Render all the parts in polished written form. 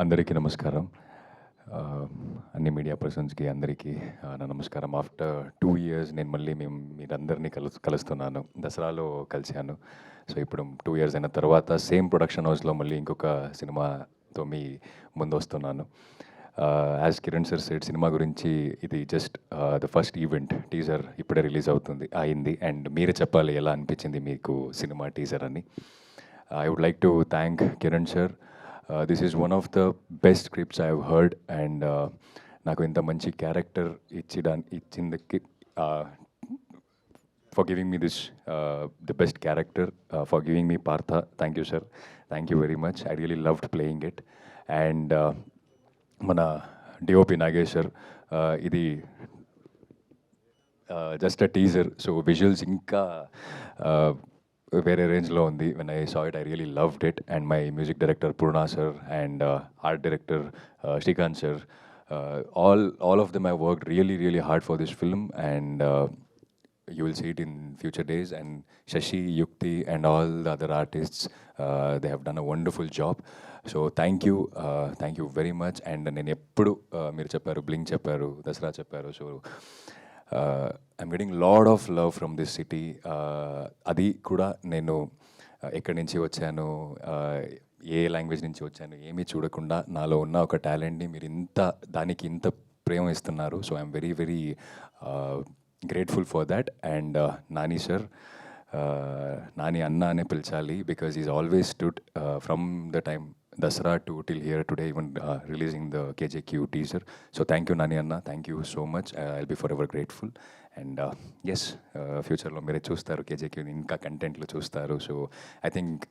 అందరికీ నమస్కారం. అన్ని మీడియా పర్సన్స్కి అందరికీ నా నమస్కారం. ఆఫ్టర్ 2 ఇయర్స్ నేను మళ్ళీ మీరందరినీ కలుస్తున్నాను. దసరాలో కలిశాను. సో ఇప్పుడు 2 ఇయర్స్ అయిన తర్వాత సేమ్ ప్రొడక్షన్ హౌస్లో మళ్ళీ ఇంకొక సినిమాతో మీ ముందు వస్తున్నాను. As Kiran sir said, cinema గురించి ఇది just the first event. Teaser ఇప్పుడే రిలీజ్ అయింది అండ్ మీరే చెప్పాలి ఎలా అనిపించింది మీకు సినిమా టీజర్ అని. I would like to thank Kiran sir. This is one of the best scripts I have heard, and నాకు ఇంత మంచి character ఇచ్చిందకి for giving me this the best character, for giving me Partha. Thank you sir. Thank you very much. I really loved playing it. And మన DOP Nageshwar, ఇది just a teaser, so visuals ఇంకా వేరే రేంజ్లో ఉంది. When I saw it I really loved it. And my music director Purna sir and art director Srikanth sir, all of them have worked really hard for this film, and you will see it in future days. And Shashi, Yukti and all the other artists, they have done a wonderful job. So thank you very much. And నేను ఎప్పుడు మీరు చెప్పారు, blink చెప్పారు, దసరా చెప్పారు. So I'm getting lot of love from this city. అది కూడా నేను ఎక్కడి నుంచి వచ్చాను, ఏ లాంగ్వేజ్ నుంచి వచ్చాను ఏమీ చూడకుండా నాలో ఉన్న ఒక టాలెంట్ని మీరు దానికి ఇంత ప్రేమ ఇస్తున్నారు. So I'm very grateful for that. And Nani sir, Nani అన్న అనే పిలిచాలి, because is always stood from the time Dasara to till here today, even releasing the KJQ teaser. So thank you Nani Anna, thank you so much. I'll be forever grateful. And yes, future lo mere chustaru KJQ inka content lo chustaru. So I think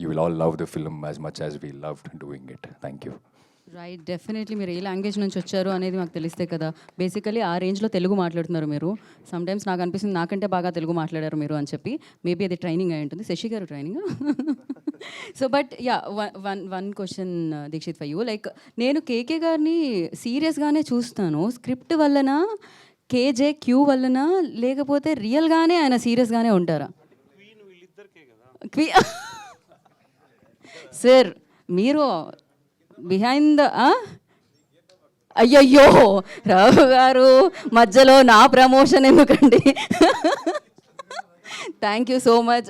you will all love the film as much as we loved doing it. Thank you. Right, definitely మీరు ఏ language నుంచి వచ్చారు అనేది మాకు తెలిస్తే కదా. Basically ఆ రేంజ్లో తెలుగు మాట్లాడుతున్నారు మీరు. సమ్టైమ్స్ నాకు అనిపిస్తుంది నాకంటే బాగా తెలుగు మాట్లాడారు మీరు అని చెప్పి. మేబీ అది ట్రైనింగ్ అయి ఉంటుంది, శశి గారు training. So but yeah, one question Dikshit for you. Like నేను కేకే గారిని సీరియస్గానే చూస్తాను. స్క్రిప్ట్ వలన, KJQ వలన, లేకపోతే రియల్గానే ఆయన సీరియస్గానే ఉంటారా? సార్ మీరు బిహైండ్ ద అయ్యయ్యో రావు గారు, మధ్యలో నా ప్రమోషన్ ఎందుకండి? Thank you so much.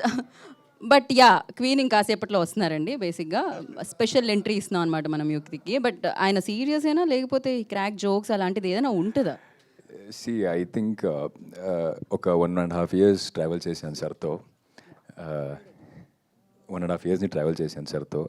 But yeah, queen ఇంకాసేపట్లో వస్తున్నారండి. బేసిక్గా స్పెషల్ ఎంట్రీ ఇస్తున్నాం అనమాట మనం యుక్తికి. బట్ ఆయన సీరియస్ అయినా, లేకపోతే క్రాక్ జోక్స్ అలాంటిది ఏదైనా ఉంటుందా? సి ఐ థింక్ ఒక 1.5 years ట్రావెల్ చేశాను సార్తో. 1.5 yearsని ట్రావెల్ చేశాను సార్తో.